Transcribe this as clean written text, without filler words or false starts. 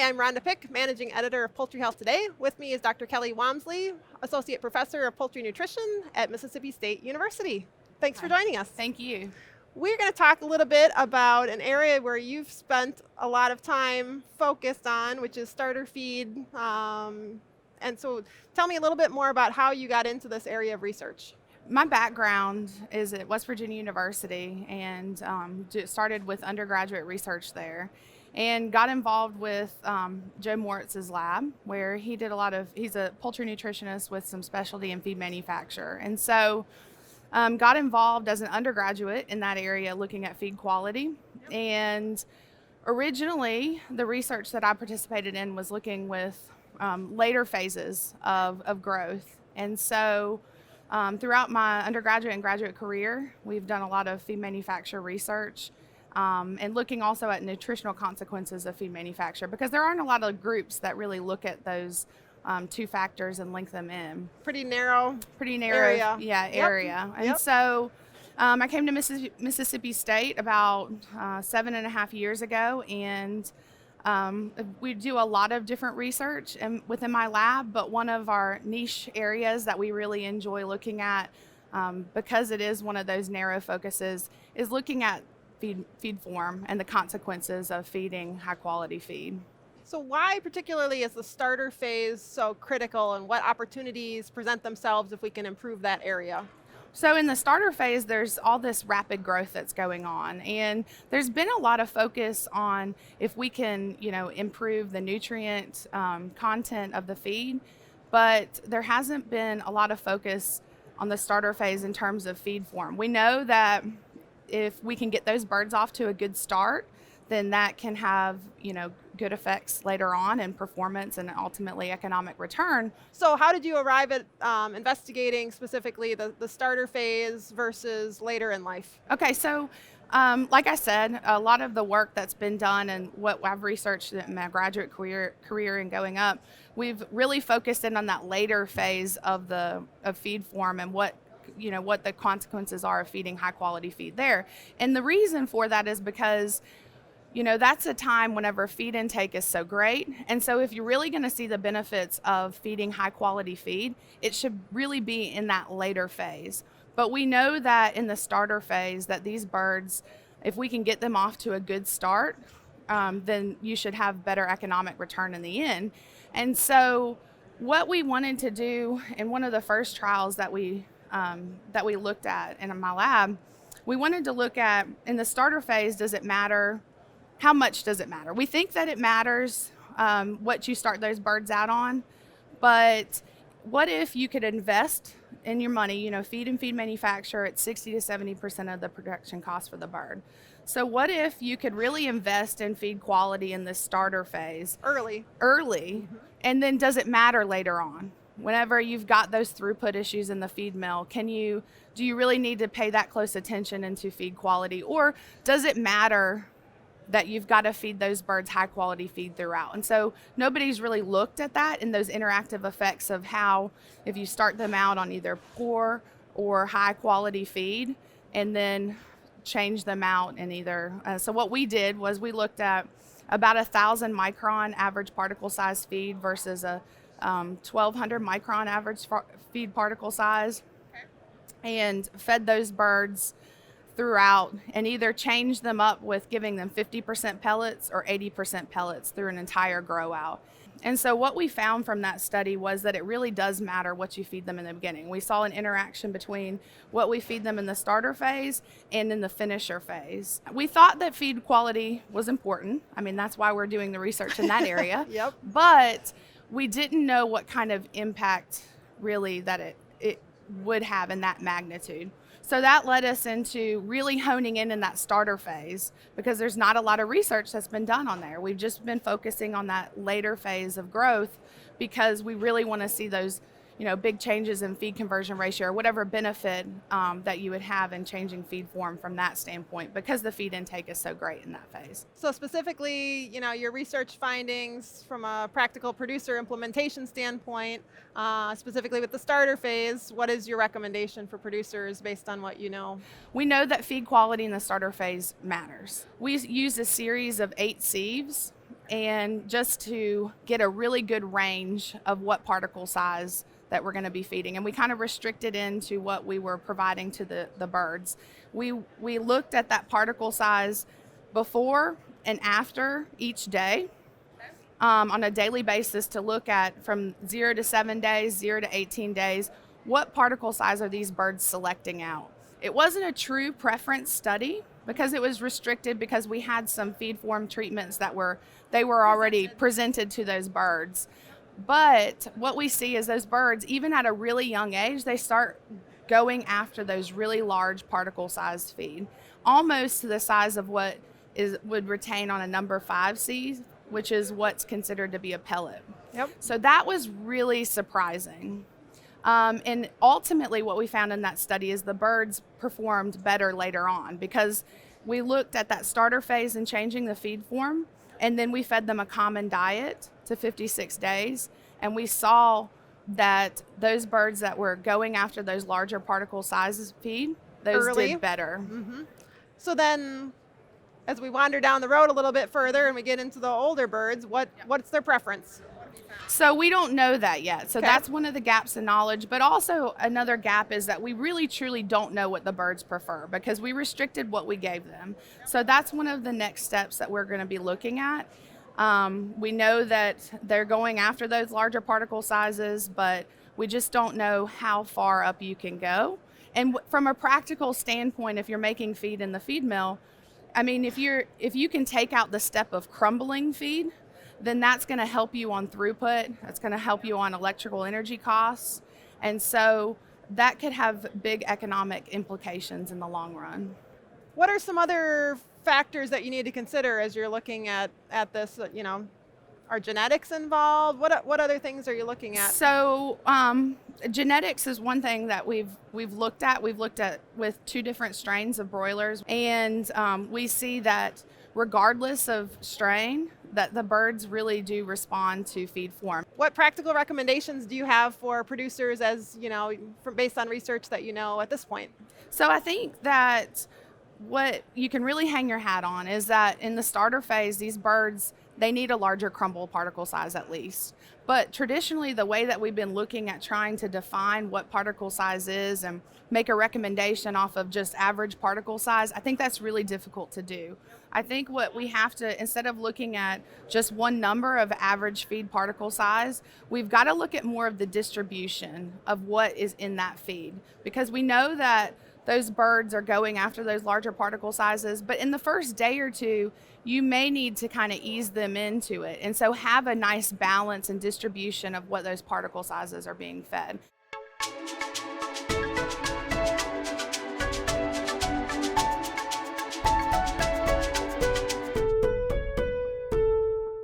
Hi, I'm Rhonda Pick, Managing Editor of Poultry Health Today. With me is Dr. Kelley Wamsley, Associate Professor of Poultry Nutrition at Mississippi State University. Thanks for joining us. Thank you. We're going to talk a little bit about an area where you've spent a lot of time focused on, which is starter feed. And so tell me a little bit more about how you got into this area of research. My background is at West Virginia University and started with undergraduate research there and got involved with Joe Moritz's lab where he did he's a poultry nutritionist with some specialty in feed manufacture. And so got involved as an undergraduate in that area looking at feed quality. And originally the research that I participated in was looking with later phases of growth. And so throughout my undergraduate and graduate career, we've done a lot of feed manufacture research and looking also at nutritional consequences of feed manufacture because there aren't a lot of groups that really look at those two factors and link them in. Pretty narrow area. Yeah, area. And so I came to Mississippi State about 7.5 years ago, and we do a lot of different research within my lab, but one of our niche areas that we really enjoy looking at, because it is one of those narrow focuses, is looking at feed form and the consequences of feeding high quality feed. So why particularly is the starter phase so critical, and what opportunities present themselves if we can improve that area? So in the starter phase, there's all this rapid growth that's going on, and there's been a lot of focus on if we can, improve the nutrient content of the feed, but there hasn't been a lot of focus on the starter phase in terms of feed form. We know that if we can get those birds off to a good start, then that can have, good effects later on in performance and ultimately economic return. So how did you arrive at investigating specifically the starter phase versus later in life? Okay, so like I said, a lot of the work that's been done and what I've researched in my graduate career and going up, we've really focused in on that later phase of feed form and what the consequences are of feeding high quality feed there. And the reason for that is because that's a time whenever feed intake is so great. And so if you're really going to see the benefits of feeding high quality feed, it should really be in that later phase. But we know that in the starter phase that these birds, if we can get them off to a good start, then you should have better economic return in the end. And so what we wanted to do in one of the first trials that we looked at in my lab, we wanted to look at in the starter phase, does it matter? How much does it matter? We think that it matters what you start those birds out on, but what if you could invest in your money, feed and feed manufacture at 60 to 70% of the production cost for the bird. So what if you could really invest in feed quality in the starter phase? Early. Mm-hmm. And then does it matter later on? Whenever you've got those throughput issues in the feed mill, do you really need to pay that close attention into feed quality? Or does it matter that you've got to feed those birds high quality feed throughout? And so nobody's really looked at that in those interactive effects of how if you start them out on either poor or high quality feed and then change them out in either. So what we did was we looked at about 1,000 micron average particle size feed versus a 1,200 micron average feed particle size, and fed those birds throughout and either change them up with giving them 50% pellets or 80% pellets through an entire grow out. And so what we found from that study was that it really does matter what you feed them in the beginning. We saw an interaction between what we feed them in the starter phase and in the finisher phase. We thought that feed quality was important. I mean, that's why we're doing the research in that area. Yep. But we didn't know what kind of impact really that it would have in that magnitude. So that led us into really honing in that starter phase because there's not a lot of research that's been done on there. We've just been focusing on that later phase of growth because we really want to see those, big changes in feed conversion ratio or whatever benefit that you would have in changing feed form from that standpoint because the feed intake is so great in that phase. So specifically, your research findings from a practical producer implementation standpoint, specifically with the starter phase, what is your recommendation for producers based on what you know? We know that feed quality in the starter phase matters. We use a series of 8 sieves and just to get a really good range of what particle size that we're going to be feeding. And we kind of restricted into what we were providing to the birds. We looked at that particle size before and after each day on a daily basis to look at from 0 to 7 days, 0 to 18 days, what particle size are these birds selecting out. It wasn't a true preference study because it was restricted because we had some feed form treatments that were already presented to those birds. But what we see is those birds, even at a really young age, they start going after those really large particle sized feed, almost to the size of what would retain on a number 5 seed, which is what's considered to be a pellet. Yep. So that was really surprising. And ultimately what we found in that study is the birds performed better later on because we looked at that starter phase and changing the feed form, and then we fed them a common diet to 56 days, and we saw that those birds that were going after those larger particle sizes feed, those Early. did better. Mm-hmm. So then, as we wander down the road a little bit further and we get into the older birds, what's their preference? So we don't know that yet. So Okay. that's one of the gaps in knowledge. But also another gap is that we really truly don't know what the birds prefer because we restricted what we gave them. So that's one of the next steps that we're going to be looking at. We know that they're going after those larger particle sizes, but we just don't know how far up you can go. And from a practical standpoint, if you're making feed in the feed mill, I mean, if you can take out the step of crumbling feed, then that's going to help you on throughput. That's going to help you on electrical energy costs. And so that could have big economic implications in the long run. What are some other factors that you need to consider as you're looking at this? Are genetics involved? What other things are you looking at? So genetics is one thing that we've looked at. We've looked at with 2 different strains of broilers, and we see that regardless of strain, that the birds really do respond to feed form. What practical recommendations do you have for producers based on research that you know at this point? So I think that what you can really hang your hat on is that in the starter phase, these birds, they need a larger crumble particle size at least. But traditionally, the way that we've been looking at trying to define what particle size is and make a recommendation off of just average particle size, I think that's really difficult to do. I think what we have to, instead of looking at just one number of average feed particle size, we've got to look at more of the distribution of what is in that feed, because we know that those birds are going after those larger particle sizes, but in the first day or two, you may need to kind of ease them into it. And so have a nice balance and distribution of what those particle sizes are being fed.